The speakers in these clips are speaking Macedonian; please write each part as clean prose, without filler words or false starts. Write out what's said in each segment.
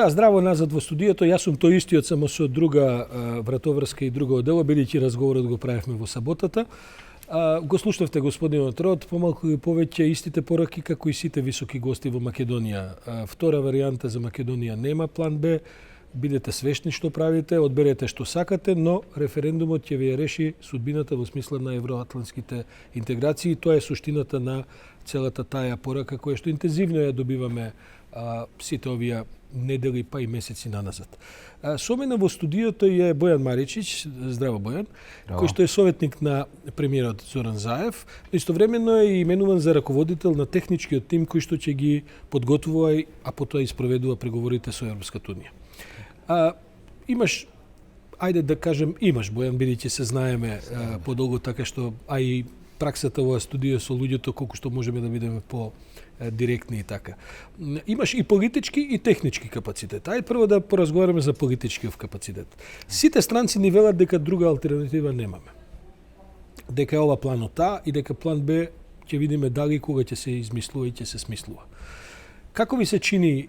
Да, здраво назад во студиото. Јас сум тој истиот, само со друга вратоврска и друго оддело, бидејќи разговорот го правевме во саботата. Го слушнавте господинот Род, помалку и повеќе истите пораки како и сите високи гости во Македонија. Втора варијанта за Македонија нема, план Б. Бидете свесни што правите, одберете што сакате, но референдумот ќе ви ја реши судбината во смисла на евроатлантските интеграции. Тоа е суштината на целата таа порака која што интензивно ја добиваме сите овие недели па и месеци наназад. Со мене во студиото е Бојан Маричич, здраво Бојан, кој што е советник на премиерот Зоран Заев, но истовремено е именуван за раководител на техничкиот тим кој што ќе ги подготвува, а потоа испроведува преговорите со Европската унија. Имаш, ајде да кажем, имаш Бојан, бидејќи се знаеме подолго, така што, а и праксата во студио со луѓето, колку што можеме да бидеме по директни и така. Имаш и политички и технички капацитет. Ајде прво да поразговараме за политичкиот капацитет. Сите странци ни велат дека друга алтернатива немаме. Дека е ова планот А и дека план Б ќе видиме дали кога ќе се измислува и ќе се смислува. Како ви се чини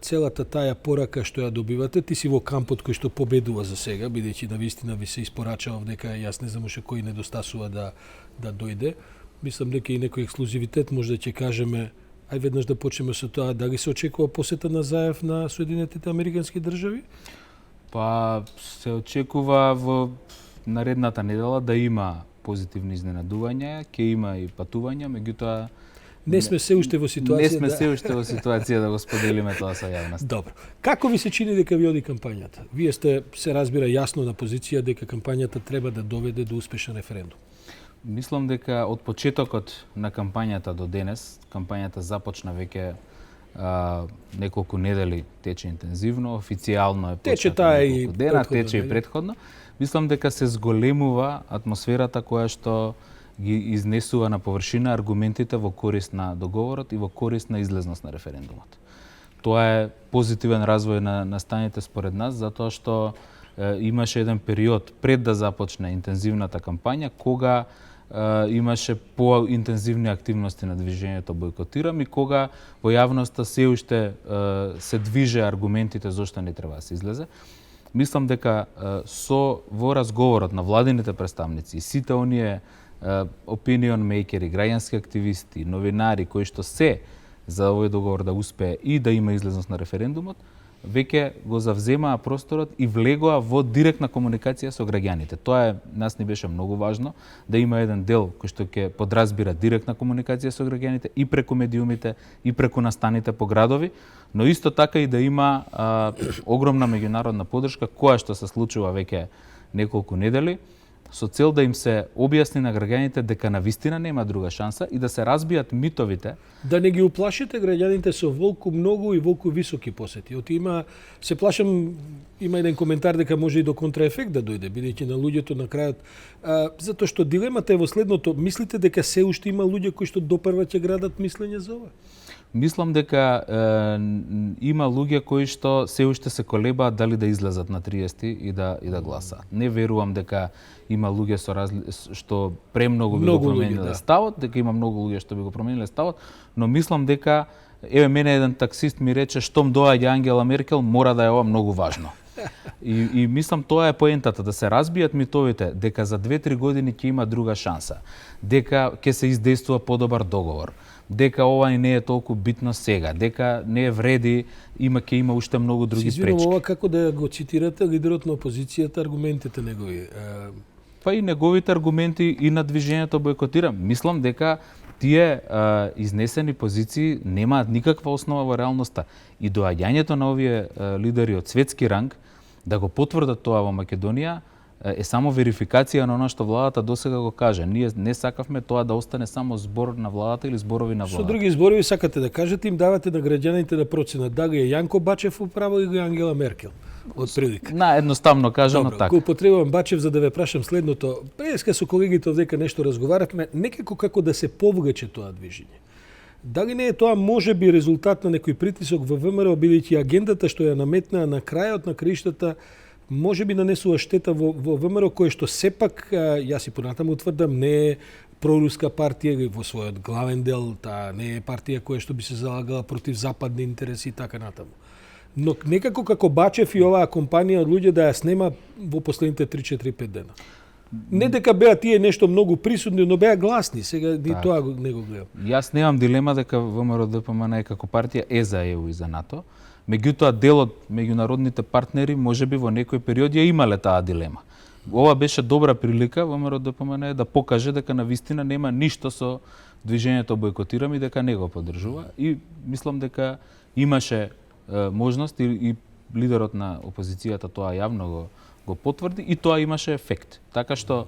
целата таа порака што ја добивате? Ти си во кампот кој што победува за сега, бидејќи навистина ви се испорачава дека јас не знам уште кој недостасува да дојде. Мислам дека и некој ексклузивитет може да ќе кажеме. Ај веднаш да почнеме со тоа, дали се очекува посета на Заев на Соединетите Американски држави? Па се очекува во наредната недела да има позитивни изненадувања, ќе има и патувања, меѓутоа не сме се уште во ситуација. Не сме се уште во ситуација да го споделиме тоа со јавноста. Добро. Како ви се чини дека ви оди кампањата? Вие сте, се разбира, јасно на позиција дека кампањата треба да доведе до успешен референдум. Мислам дека од почетокот на кампањата до денес, кампањата започна веќе неколку недели, тече интензивно, официјално е тече таа и дена, тече и предходно. Мислам дека се зголемува атмосферата која што ги изнесува на површина аргументите во корист на договорот и во корист на излезност на референдумот. Тоа е позитивен развој на станите според нас, затоа што имаше еден период пред да започне интензивната кампања, кога имаше поинтензивни активности на движењето Бојкотирам и кога во јавноста се уште се движе аргументите зошто не треба да се излезе. Мислам дека во разговорот на владините представници и сите оние opinion makeri, граѓански активисти, новинари кои што се за овој договор да успее и да има излезност на референдумот, веќе го завземаа просторот и влегоа во директна комуникација со граѓаните. Тоа нас ни беше многу важно, да има еден дел кој што ќе подразбира директна комуникација со граѓаните и преку медиумите и преку настаните по градови, но исто така и да има огромна меѓународна поддршка која што се случува веќе неколку недели, со цел да им се објасни на граѓаните дека навистина нема друга шанса и да се разбијат митовите. Да не ги уплашите граѓаните со волку многу и волку високи посети. Се плашам, има еден коментар дека може и до контраефект да дојде, бидејќи на луѓето на крајот. Затоа што дилемата е во следното, мислите дека се уште има луѓе кои што допрва ќе градат мислење за ова? Мислам дека има луѓе кои што се уште се колебаат дали да излезат на 30 и да гласаат. Не верувам дека има луѓе што премногу би го промениле ставот, дека има многу луѓе што би го промениле ставот, но мислам дека мене еден таксист ми рече штом доаѓа Ангела Меркел, мора да е ова многу важно. И мислам тоа е поентата, да се разбијат митовите дека за 2-3 години ќе има друга шанса, дека ќе се издействува подобар договор, дека ова не е толку битно сега, дека не вреди, ќе има уште многу други пречки. Ова како да го цитирате лидерот на опозицијата, аргументите негови? Па и неговите аргументи и на движењето Бојкотирам. Мислам дека тие изнесени позиции немаат никаква основа во реалноста и доаѓањето на овие лидери од светски ранг да го потврдат тоа во Македонија е само верификација на оно што владата досега го каже. Ние не сакавме тоа да остане само збор на владата или зборови на владата. Со други зборови сакате да кажете, им давате на граѓаните да проценат дали е Јанко Бачев управо или Ангела Меркел. Од прилика. Едноставно кажано така. Го употребувам Бачев за да ве прашам следното. Преска со колегите овдека нешто разговаравме, некако како да се повлече тоа движење. Дали не е тоа можеби резултат на некој притисок во ВМРО, бидејќи агендата што ја наметнаа на крајот на краиштата можеби нанесува штета во ВМРО, кое што сепак, јас и понатаму утврдам, не е проруска партија или во својот главен дел, таа не е партија која што би се залагала против западни интереси и така натаму. Но некако како бачев и оваа компанија од луѓе да ја снема во последните 3-4-5 дена. Не дека беа тие нешто многу присутни, но беа гласни, сега ни тоа не го гледам. Јас немам дилема дека ВМРО ДПМН како партија е за ЕУ и за НАТО. Меѓутоа дел од меѓународните партнери можеби во некој период ја имале таа дилема. Ова беше добра прилика ВМРО ДПМН да покаже дека на вистина нема ништо со движењето Бојкотирам и дека не го поддржува. И мислам дека имаше можност и лидерот на опозицијата тоа јавно го потврди и тоа имаше ефект. Така што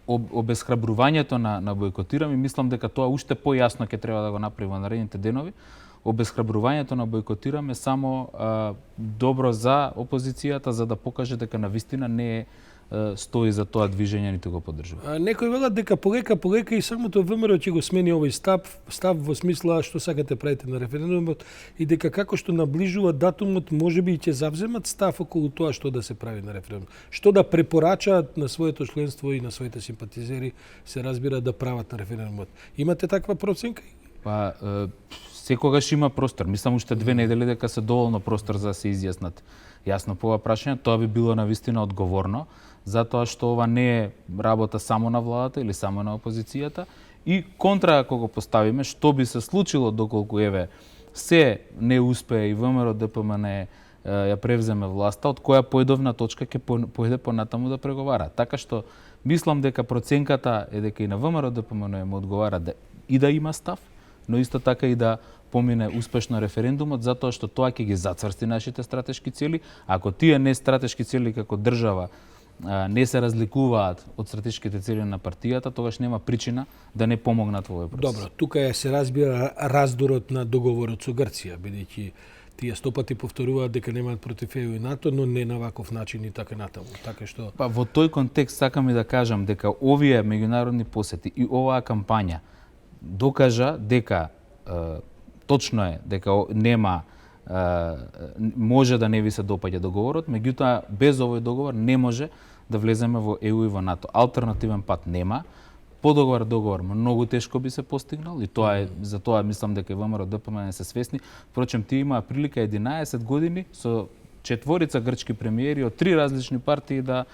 обесхрабрувањето на Бојкотирам и мислам дека тоа уште појасно ќе треба да го направи во наредните денови. Обесхрабрувањето на Бојкотирам е само добро за опозицијата за да покаже дека на вистина не стои за тоа движење ниту го поддржува. Некои велат дека полека и самото ВМРО ќе го смени овој став во смисла што сакате правите на референдумот и дека како што наближува датумот можеби ќе завземат став околу тоа што да се прави на референдум. Што да препорачаат на своето членство и на своите симпатизери се разбира да прават на референдумот. Имате таква проценка? Па секогаш има простор. Мислам уште 2 недели дека се доволно простор за да се изјаснат јасно по ова прашање. Тоа би било навистина одговорно, затоа што ова не е работа само на владата или само на опозицијата. И контра ако го поставиме, што би се случило доколку еве се не успее и ВМРО ДПМН ја превземе власта, од која поедовна точка ќе појде понатаму да преговара. Така што мислам дека проценката е дека и на ВМРО ДПМН му одговара да има став, но исто така и да помине успешно референдумот, затоа што тоа ќе ги зацврсти нашите стратешки цели. Ако тие не стратешки цели како држава не се разликуваат од стратешките цели на партијата, тогаш нема причина да не помогнат во овој процес. Добро, тука се разбира раздорот на договорот со Грција, бидејќи тие стопати повторуваат дека немаат против ЕУ и НАТО, но не на ваков начин и така натаму. Така што Па во тој контекст сакам и да кажам дека овие меѓународни посети и оваа кампања докажа дека точно е дека нема може да не ви се допаѓа договорот, меѓутоа без овој договор не може да влеземе во ЕУ и во НАТО. Алтернативен пат нема. По договор многу тешко би се постигнал и тоа е за тоа мислам дека ВМРО ДПМН се свесни. Впрочем, тие имаа прилика 11 години со 4 грчки премиери од 3 различни партии да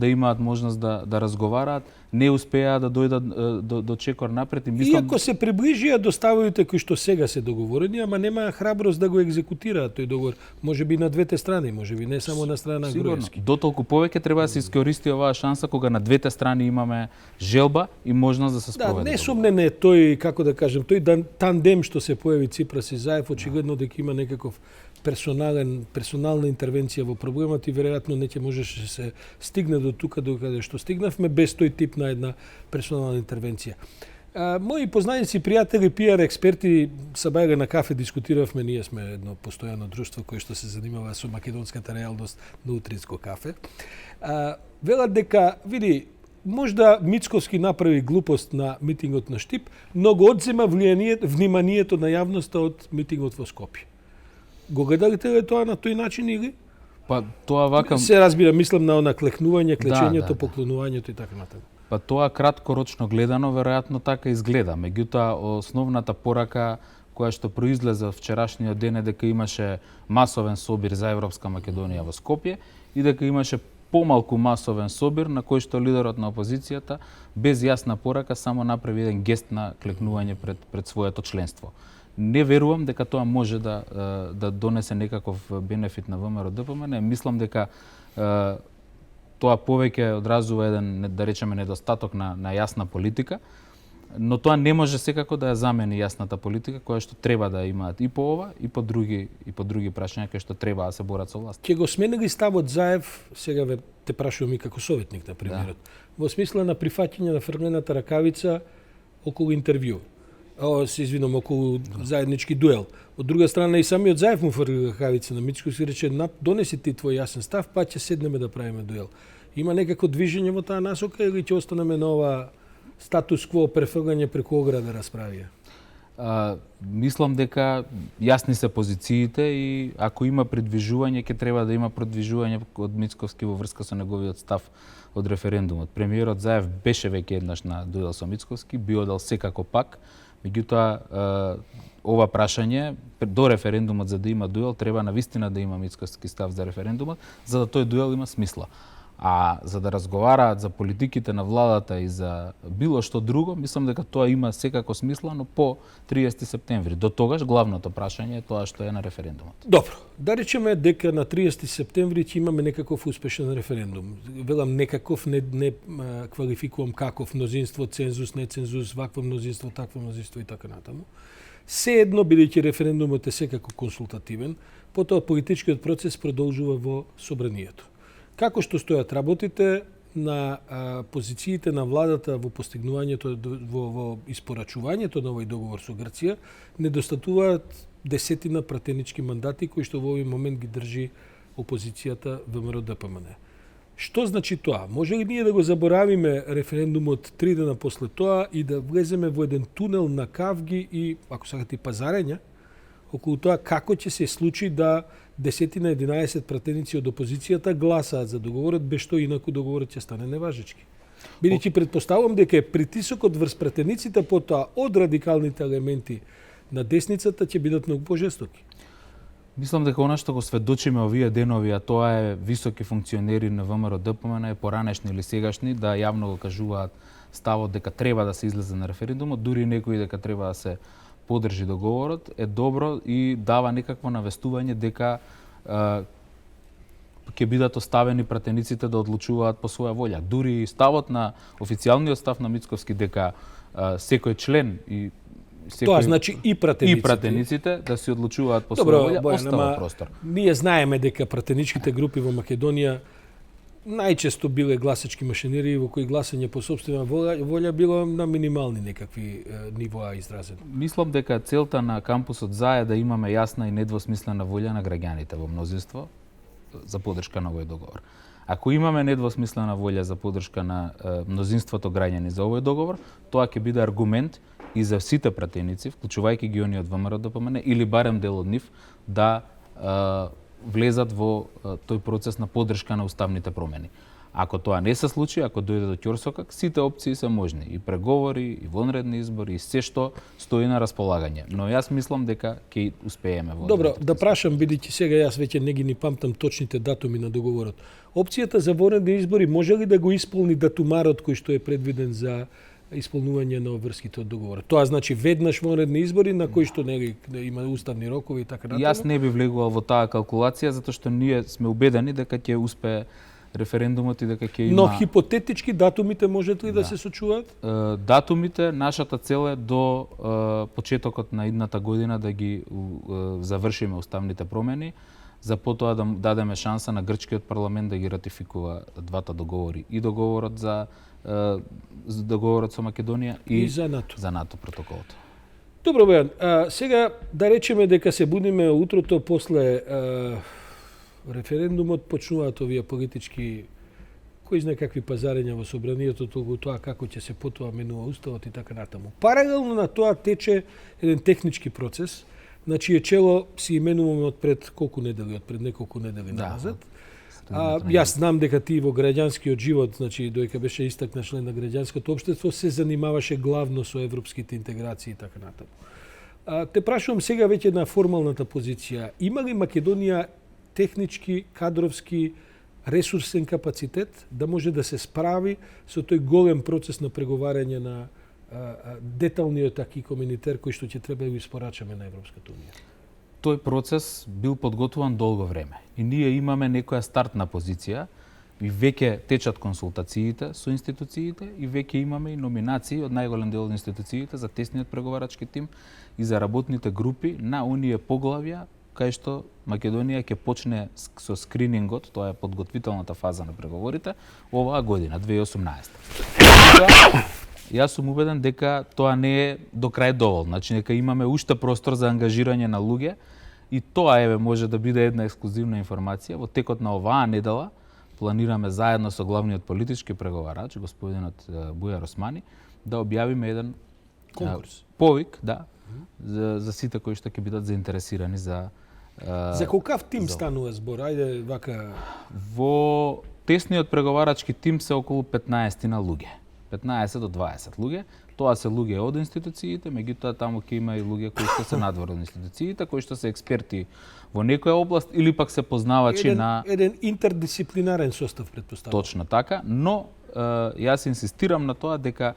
имаат можност да разговараат, не успеа да дојдат до чекор напред и мислам иако се приближија до ставовите кои што сега се договорени, ама немаа храброст да го екзекутираат тој договор, можеби на двете страни, можеби не само на страна на Груевски. Дотолку повеќе треба да се искористи оваа шанса кога на двете страни имаме желба и можност да се спроведе. Да, несумнен е тој, како да кажем, тој тандем што се појави Ципрас и Заев, очигледно дека има некаков персонална интервенција во проблемот и веројатно не ќе можеше да се стигне до тука до каде што стигнавме без тој тип на една персонална интервенција. Мои познаници, пријатели, пиар експерти, са бајале на кафе, дискутиравме, ние сме едно постојано друштво кое што се занимава со македонската реалност на утринско кафе. Велат дека, види, можда Мицковски направи глупост на митингот на Штип, но го одзема вниманието на јавноста од митингот во Скопје. Го гледалите ли тоа на тој начин или? Па тоа вака се разбира, мислам на она клекнување, клечењето, поклонувањето и така натаму. Па тоа краткорочно гледано веројатно така изгледа. Меѓутоа основната порака која што произлезе вчерашниот ден е дека имаше масовен собир за Европска Македонија во Скопје и дека имаше помалку масовен собир на кој што лидерот на опозицијата без јасна порака само направи еден гест на клекнување пред своето членство. Не верувам дека тоа може да донесе некаков бенефит на ВМРО ДПМН. Мислам дека тоа повеќе одразува еден, да речеме, недостаток на јасна политика, но тоа не може секако да ја замени јасната политика која што треба да имаат и по ова и по други прашања кои што треба да се борат со власт. Ќе го сменили ставот Заев, сега те прашувам и како советник на премиерот, во смисла на прифаќање на фрлената ракавица околу интервју. Се извинам, околу заеднички дуел. Од друга страна и самиот Заев му фрли ракавица на Мицковски и рече: "Донеси ти твој јасен став, па ќе седнеме да правиме дуел." Има некако движење во таа насока или ќе останеме на ова статус кво префргање преку ограда расправија? Мислам дека јасни се позициите и ако има придвижување, ќе треба да има придвижување од Мицковски во врска со неговиот став од референдумот. Премиерот Заев беше веќе еднаш на дуел со Мицковски, би одел секако пак. Меѓутоа, ова прашање до референдумот, за да има дуел, треба навистина да има мицкоски став за референдумот, за да тој дуел има смисла. А за да разговараат за политиките на владата и за било што друго, мислам дека тоа има секако смисла, но по 30 септември. До тогаш главното прашање е тоа што е на референдумот. Добро, да речеме дека на 30 септември ќе имаме некаков успешен референдум. Велам некаков, не квалификувам каков, мнозинство, цензус, не цензус, вакво мнозинство, такво мнозинство и така натаму. Се едно, бидејќи референдумот е секако консултативен, потоа политичкиот процес продолжува во собранието. Како што стојат работите на позициите на владата во постигнувањето, во испорачувањето на овој договор со Грција, недостатуваат десетина пратенички мандати кои што во овој момент ги држи опозицијата ВМРО-ДПМН. Што значи тоа? Може ли ние да го заборавиме референдумот 3 дена после тоа и да влеземе во еден тунел на кавги и, ако сакате, пазарења, околу тоа како ќе се случи да 10-11 пратеници од опозицијата гласаат за договорот, без што инаку договорот ќе стане неважечки. Бидејќи предпоставувам дека притисокот врз пратениците потоа од радикалните елементи на десницата ќе бидат многу пожестоки. Мислам дека она што го сведочиме овие денови, а тоа е високи функционери на ВМРО-ДПМН, поранешни или сегашни, да јавно го кажуваат ставот дека треба да се излезе на референдумот, дури некои дека треба да се подржи договорот, е добро и дава некакво навестување дека ќе бидат оставени пратениците да одлучуваат по своја волја. Дури ставот на официјалниот став на Мицковски дека секој член и тоа значи и пратениците да се одлучуваат по своја волја, остава простор. Ние знаеме дека пратеничките групи во Македонија најчесто биле гласачки машинери во кои гласање по сопствена волја било на минимални некакви нивоа изразено. Мислам дека целта на кампусот ЗА е да имаме јасна и недвосмислена волја на граѓаните во мнозинство за подршка на овој договор. Ако имаме недвосмислена волја за подршка на мнозинството граѓани за овој договор, тоа ќе биде аргумент и за сите пратеници, вклучувајќи ги оние од ВМРО-ДПМН или барем дел од нив, да влезат во тој процес на поддршка на уставните промени. Ако тоа не се случи, ако дојде до ќорсокак, сите опции се можни. И преговори, и вонредни избори, и се што стои на располагање. Но јас мислам дека ќе успееме во. Добро, да прашам, бидејќи сега јас веќе не ги памтам точните датуми на договорот. Опцијата за вонредни избори може ли да го исполни датумарот кој што е предвиден за исполнување на обврските од договорот? Тоа значи веднаш вонредни избори на кои што нели има уставни рокови и така натаму. Јас не би влегувал во таа калкулација затоа што ние сме убедени дека ќе успее референдумот и дека ќе има. Но хипотетички датумите можат ли да се сочуваат? Датумите, нашата цел е до почетокот на идната година да ги завршиме уставните промени, за потоа да дадеме шанса на грчкиот парламент да ги ратификува двата договори, и договорот за договорот со Македонија и за НАТО. За НАТО протоколот. Добро, Бојан. Сега да речеме дека се будиме утрото после референдумот, почнуваат овие политички кои знае какви пазарења во собранието, толку тоа како ќе се потоа менува уставот и така натаму. Паралелно на тоа тече еден технички процес, на чие чело си именуваме од пред колку недели, од пред неколку недели назад. Јас знам дека ти во граѓанскиот живот, значи доека беше истакнат член на граѓанското општество, се занимаваше главно со европските интеграции и така натаму. Те прашувам сега веќе на формалната позиција. Има ли Македонија технички, кадровски, ресурсен капацитет да може да се справи со тој голем процес на преговарање на деталниот аки комунитер кој што ќе треба да го испорачаме на Европската унија? Тој процес бил подготвуван долго време и ние имаме некоја стартна позиција и веќе течат консултациите со институциите и веќе имаме и номинации од најголем дел од институциите за тесниот преговарачки тим и за работните групи на оние поглавја кај што Македонија ќе почне со скринингот, тоа е подготвителната фаза на преговорите, оваа година, 2018. Јас сум убеден дека тоа не е до крај доволно, значи нека имаме уште простор за ангажирање на луѓе и тоа може да биде една ексклузивна информација. Во текот на оваа недела планираме заедно со главниот политички преговарач, господинот Бујар Османи, да објавиме еден конкурс. Повик, за сите кои што ќе бидат заинтересирани за колкав тим станува збор? Ајде вака. Во тесниот преговарачки тим се околу 15 на луѓе. 15 до 20 луѓе. Тоа се луѓе од институциите, меѓутоа таму ќе има и луѓе кои што се надвор од институциите, кои што се експерти во некоја област или пак се познавачи на еден интердисциплинарен состав, претпоставувам. Точно така, но јас инсистирам на тоа дека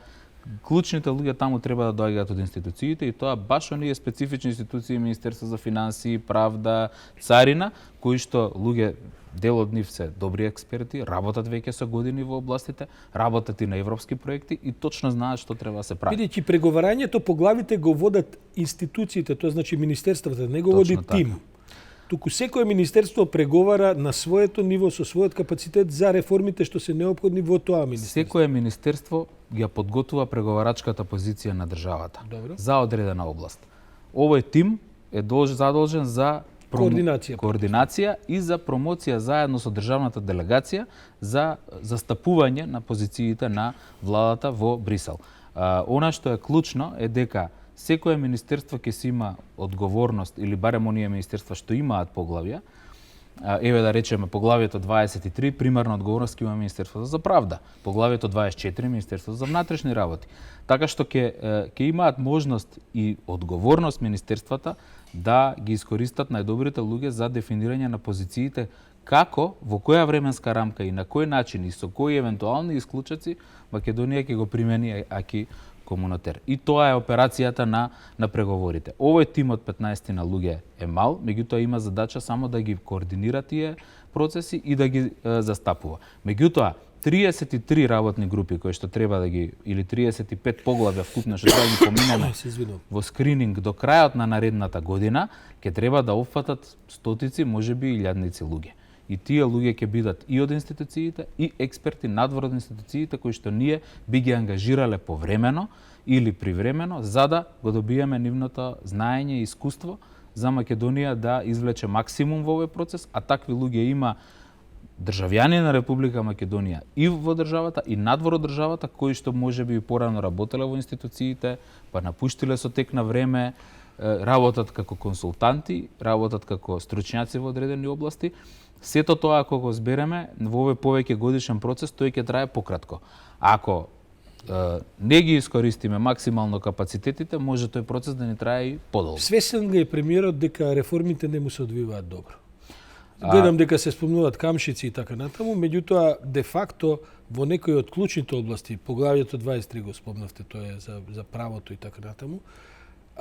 клучните луѓе таму треба да доаѓаат од институциите и тоа баш оние специфични институции, Министерство за финансии, правда, царина, кои што луѓе дел од нив се добри експерти, работат веќе со години во областите, работат и на европски проекти и точно знаат што треба да се прави. Бидејќи преговарањето по главите го водат институциите, тоа значи министерствата, не го води Точно тим. Туку секое министерство преговара на своето ниво со својот капацитет за реформите што се неопходни во тоа министерство. Секое министерство ја подготвува преговарачката позиција на државата. Добро. За одредена област. Овој тим е задолжен за координација и за промоција заедно со државната делегација за застапување на позициите на владата во Брисел. Она што е клучно е дека секое министерство ќе си има одговорност, или барем оние министерства што имаат поглавја, еве да речеме поглавието 23, примарна одговорност ќе има Министерството за правда, поглавието 24, Министерството за внатрешни работи. Така што ќе имаат можност и одговорност министерствата да ги искористат најдобрите луѓе за дефинирање на позициите како, во која временска рамка и на кој начин и со кои евентуални исклучоци Македонија ќе го примени аки комунотер. И тоа е операцијата на преговорите. Овој тим од 15 на луѓе е мал, меѓутоа има задача само да ги координира тие процеси и да ги застапува. Меѓутоа, 33 работни групи кои што треба да ги, или 35 поглавја вкупно што треба да ги поминеме во скрининг до крајот на наредната година, ќе треба да опфатат стотици, можеби и илјадници луѓе. И тие луѓе ќе бидат и од институциите, и експерти надвор од институциите, кои што ние би ги ангажирале повремено или привремено, за да го добиеме нивното знаење и искуство за Македонија да извлече максимум во овој процес, а такви луѓе има државјани на Република Македонија и во државата и надвор од државата, кои што можеби и порано работеле во институциите, па напуштиле со тек на време, работат како консултанти, работат како стручњаци во одредени области. Сето тоа ако го збереме во овој повеќе годишен процес, тој ќе трае пократко. Ако не ги искористиме максимално капацитетите, може тој процес да ни трае и подолго. Свесен ли е премиерот дека реформите не му се одвиваат добро? Гледам дека се спомнуваат камшици и така натаму, меѓутоа де факто во некои од клучните области, поглавието 23 го спомнавте, тоа е за правото и така натаму,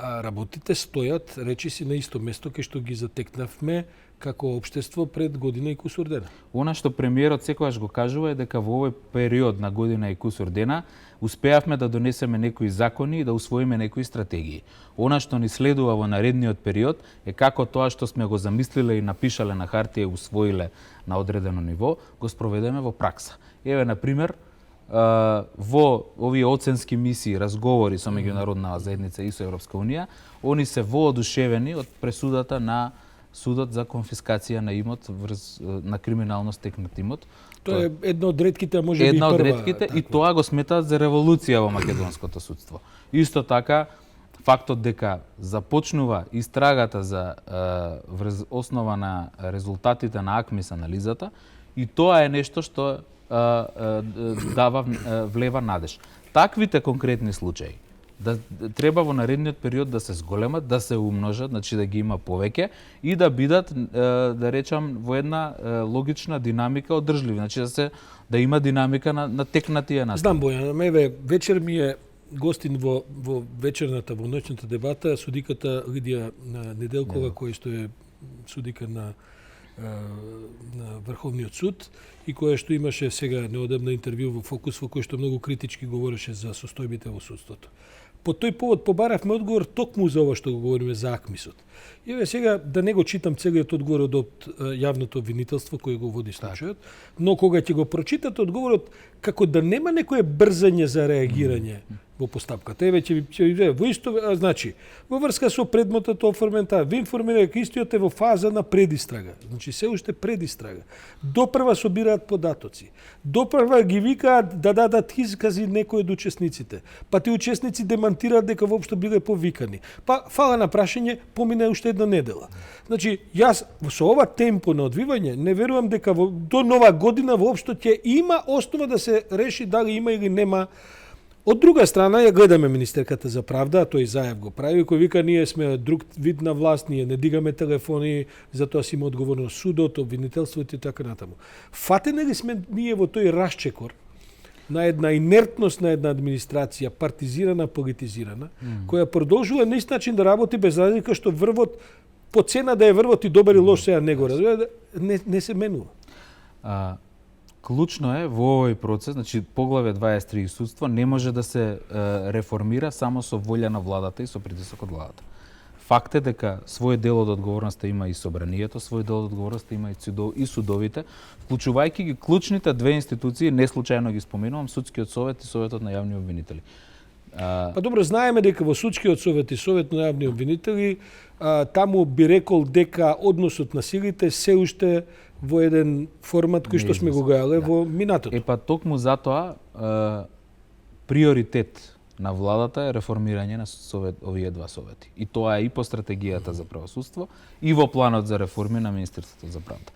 работите стојат, речиси, на исто место кај што ги затекнавме како општество пред година и кусур дена. Она што премиерот секогаш го кажува е дека во овој период на година и кусур дена успеавме да донесеме некои закони и да усвоиме некои стратегии. Она што ни следува во наредниот период е како тоа што сме го замислиле и напишале на хартија и усвоиле на одредено ниво, го спроведеме во пракса. Еве, на пример, во овие оценски мисии, разговори со меѓународна заедница и со Европска унија, они се воодушевени од пресудата на судот за конфискација на имот на криминално стекнат имот. Тоа е едно од ретките, а може би и прва. Една од ретките и тоа го сметаат за револуција во македонското судство. Исто така, фактот дека започнува истрагата за врз основа на резултатите на АКМИС анализата, и тоа е нешто што влева надеж. Таквите конкретни случаи да треба во наредниот период да се зголемат, да се умножат, значи да ги има повеќе и да бидат, да речам, во една логична динамика одржливи, значи да има динамика на текнатија настани. Знам, Бојан, еве вечер ми е гостин во вечерната, во ноќната дебата судиката Лидија Неделкова, која што е судика на Врховниот суд и која што имаше сега неодамна интервју во Фокус, во кој што многу критички говореше за состојбите во судството. По тој повод побаравме одговор токму за ова што го говориме за АКМИСот. И еве сега да не го читам целиот одговор од јавното обвинителство кој го води случајот, но кога ќе го прочитате одговорот, како да нема некое брзање за реагирање во постапката. Еве ќе ви во исто, значи, во врска со предметот оформен таа, ви информира дека истиот е во фаза на предистрага. Значи се уште предистрага. Допрва собираат податоци. Допрва ги викаат да дадат изкази некои од учесниците. Па тие учесници демантираат дека воопшто биле повикани. Па фала на прашање, помине уште една недела. Значи, јас со ова темпо на одвивање не верувам дека до нова година воопшто ќе има основа да се реши дали има или нема Од друга страна, ја гледаме министерката за правда, тој Заев го прави, кој вика ние сме друг вид на власт, ние не дигаме телефони, затоа си има одговорност судот, обвинителството и така натаму. Фатени ли сме ние во тој расчекор на една инертност на една администрација, партизирана, политизирана, која продолжува на ист начин да работи без разлика што врвот, по цена да е врвот и добар и лош, сега не го разбира, не се менува. Клучно е во овој процес, значи поглавје 23 судство не може да се реформира само со волја на владата и со притисок од владата. Факт е дека свој дел од одговорноста има и собранието, свој дел од одговорноста има и судовите, вклучувајќи ги клучните две институции, не случајно ги споменувам, Судскиот совет и Советот на јавни обвинители. Па добро, знаеме дека во Судскиот совет и Совет на јавни обвинители таму би рекол дека односот на силите се уште во еден формат кој што сме го гајале во минатото. Па токму затоа приоритет на владата е реформирање на овие два совети. И тоа е и по стратегијата за правосудство и во планот за реформи на Министерството за правда.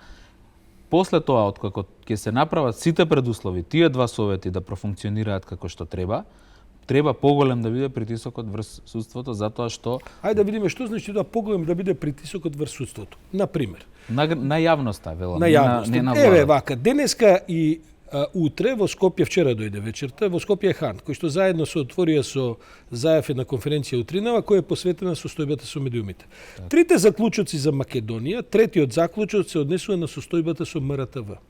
После тоа, откако ќе се направат сите предуслови тие два совети да профункционираат како што треба поголем да биде притисокот врз судството, затоа што... Ајде да видиме што значи тоа поголем да биде притисокот врз судството. Например. На јавноста, велам. На јавноста. Еве вака, денеска и утре во Скопје, вчера дојде вечерта, во Скопје е Хан, кој што заедно се отворија со Заев една конференција утринава, која е посветена состојбата со медиумите. Трите заклучоци за Македонија, третиот заклучоц се однесува на состојбата со МРТВ.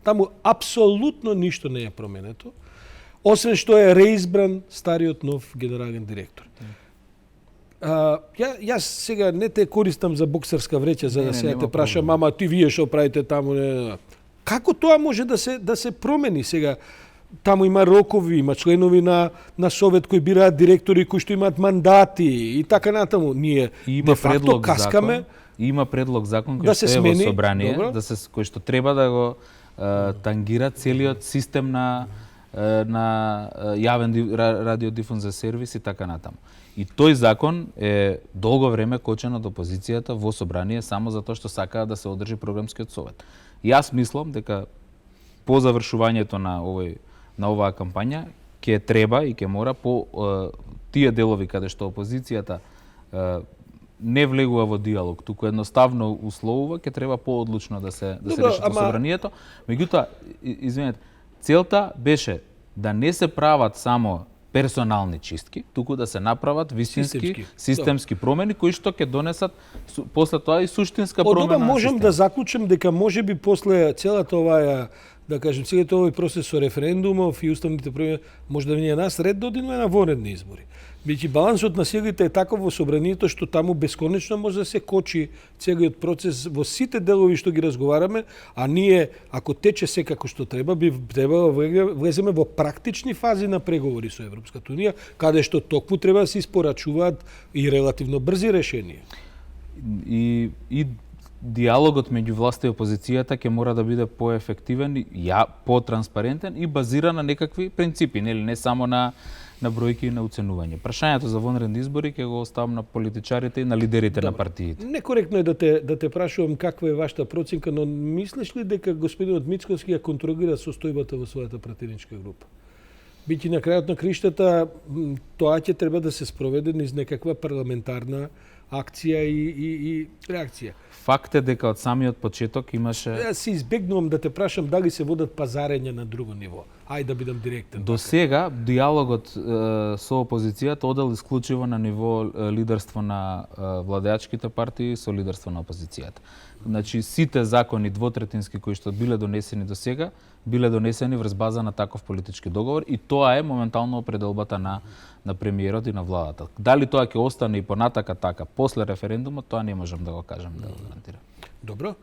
Таму апсолутно ништо не е променето, освен што е реизбран стариот нов генерален директор. Јас сега не те користам за боксерска вреќа за да сега те прашам, мама, ти вие што правите таму? Како тоа може да се промени сега? Таму има рокови, има членови на совет кои бираат директори кои што имаат мандати и така натаму. Ние де факто каскаме. Има предлог закон кој што е во собрание, кој што треба да го тангира целиот систем на јавен радиодифузен за сервис и така натаму. И тој закон е долго време кочен од опозицијата во собрание само затоа што сакаа да се одржи програмскиот совет. Јас мислам дека по завршувањето на оваа кампања ќе треба и ќе мора по тие делови каде што опозицијата не влегува во диалог, туку едноставно условува, ќе треба поодлучно да се реши во собранието. Меѓутоа, извинете, целта беше да не се прават само персонални чистки, туку да се направат вистински системски промени кои што ќе донесат после тоа и суштинска промена. Од ова можам да заклучам дека можеби после целата оваа, да кажем, целиот овој процес со референдумов и уставните промени може да вине нас ред да одиме на вонредни избори. Бидејќи балансот на силите е таков во собранието што таму бесконечно може да се кочи целиот процес во сите делови што ги разговараме, а ние ако тече се како што треба, би требало влеземе во практични фази на преговори со Европската унија, каде што токму треба да се испорачуваат и релативно брзи решенија. И диалогот меѓу власта и опозицијата ќе мора да биде поефективен, потранспарентен и базиран на некакви принципи, не само на бројки и на оценување. Прашањето за вонредни избори ќе го оставам на политичарите и на лидерите на партиите. Некоректно е да те прашувам каква е вашата проценка, но мислиш ли дека господинот Мицковски ја контролира состојбата во својата пратеничка група? Бидејќи на крајот на криштата тоа ќе треба да се спроведе низ некаква парламентарна акција и реакција. Факт е дека од самиот почеток имаше... Јас си избегнувам да те прашам дали се водат пазарења на друго ниво. Ајде да бидам директен. До сега диалогот со опозицијата одел исклучиво на ниво лидерство на владеачките партии со лидерство на опозицијата. Значи сите закони двотретински кои што биле донесени до сега, биле донесени врз база на таков политички договор и тоа е моментално определбата на премиерот и на владата. Дали тоа ќе остане и понатака така после референдумот, тоа не можам да го кажам, да го гарантирам. Добро.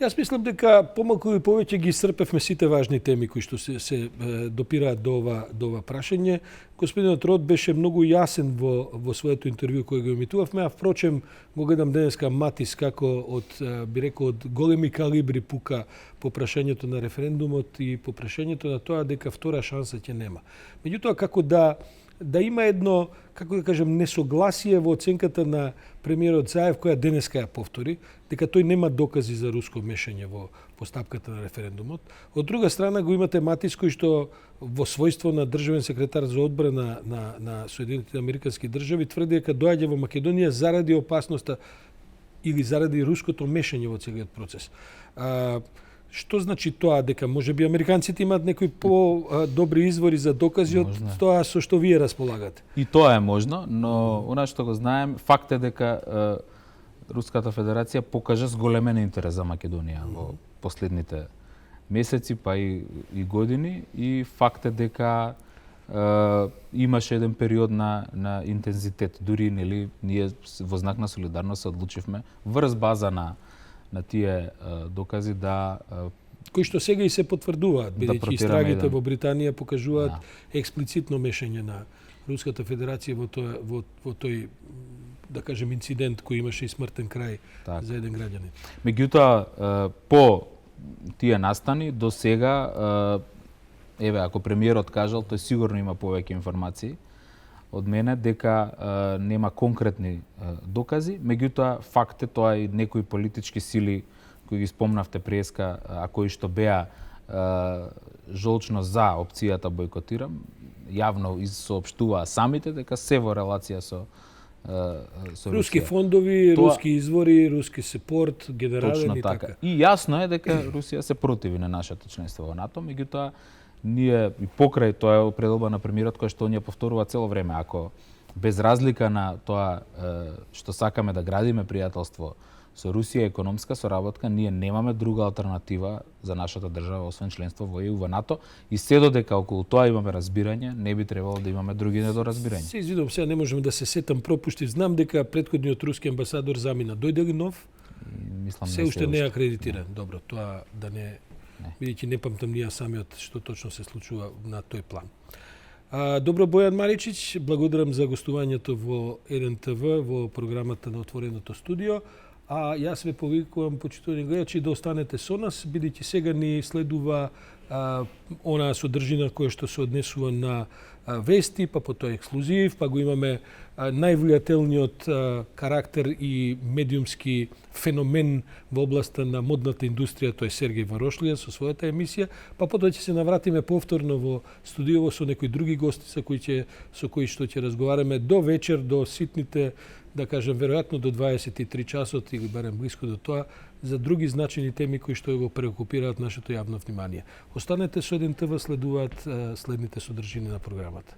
Јас мислам дека помалку или повеќе ги исцрпевме сите важни теми кои што се допираат до ова прашање. Господинот Род беше многу јасен во своето интервју кое го емитувавме, а впрочем го гледам денеска Матис како од големи калибри пука по прашањето на референдумот и по прашањето на тоа дека втора шанса ќе нема. Меѓутоа како да има едно како да кажем, несогласие во оценката на премиерот Заев, која денеска ја повтори, дека тој нема докази за руско мешање во постапката на референдумот. Од друга страна го имате Матис, кој што во својство на државен секретар за одбрана на Соединетите Американски држави тврди дека доаѓа во Македонија заради опасноста или заради руското мешање во целиот процес. Што значи тоа, дека можеби американците имаат некои по-добри извори за докази од тоа со што вие располагате? И тоа е можно, но она што го знаем, факт е дека Руската Федерација покажа зголемен интерес за Македонија во последните месеци, па и години, и факт е дека имаше еден период на интензитет. Дури нели ние во знак на солидарност се одлучивме врз база на тие докази кои што сега и се потврдуваат, бидејќи истрагите во Британија покажуваат експлицитно мешање на Руската Федерација во тој, да кажем, инцидент кој имаше и смртен крај за еден граѓанин. Меѓутоа, по тие настани до сега, ако премиерот кажал, тој сигурно има повеќе информации од мене дека нема конкретни докази, меѓутоа факт е тоа и некои политички сили кои ги спомнавте преска, а кои што беа жолчно за опцијата бойкотирам, јавно соопштуваа самите дека се во релација со Русија. Руски фондови, руски извори, руски сепорт, генерален и така. И јасно е дека Русија се противи на нашето членство во НАТО, меѓутоа ние и покрај тоа е определба на премиерот која што ние повторува цело време, ако без разлика на тоа што сакаме да градиме пријателство со Русија, економска соработка, ние немаме друга алтернатива за нашата држава освен членство во ЕУ, во НАТО, и се додека околу тоа имаме разбирање, не би требало да имаме други недоразбирања. Се извидувам, сега не можеме да се сетам пропушти. Знам дека претходниот руски амбасадор замина. Дојде ли нов? Мислам се уште не е акредитиран. Добро, тоа да не бидејќи не памтам ние самиот што точно се случува на тој план. Добро, Бојан Маричич, благодарам за гостувањето во Еден ТВ во програмата на Отвореното студио. А јас ве повикувам, почитувани гледачи, да останете со нас, бидејќи сега ни следува онаа содржина која што се однесува на вести, па потоа ексклузив, па го имаме највлијателниот карактер и медиумски феномен во областа на модната индустрија, тој Сергеј Варошлија со својата емисија, па потоа ќе се навратиме повторно во студиово со некои други гости со кои што ќе разговараме до вечер, до ситните, да кажем, веројатно до 23 часот или барем блиску до тоа, за други значајни теми кои што го преокупираат нашето јавно внимание. Останете со Еден ТВ, следуваат следните содржини на програмата.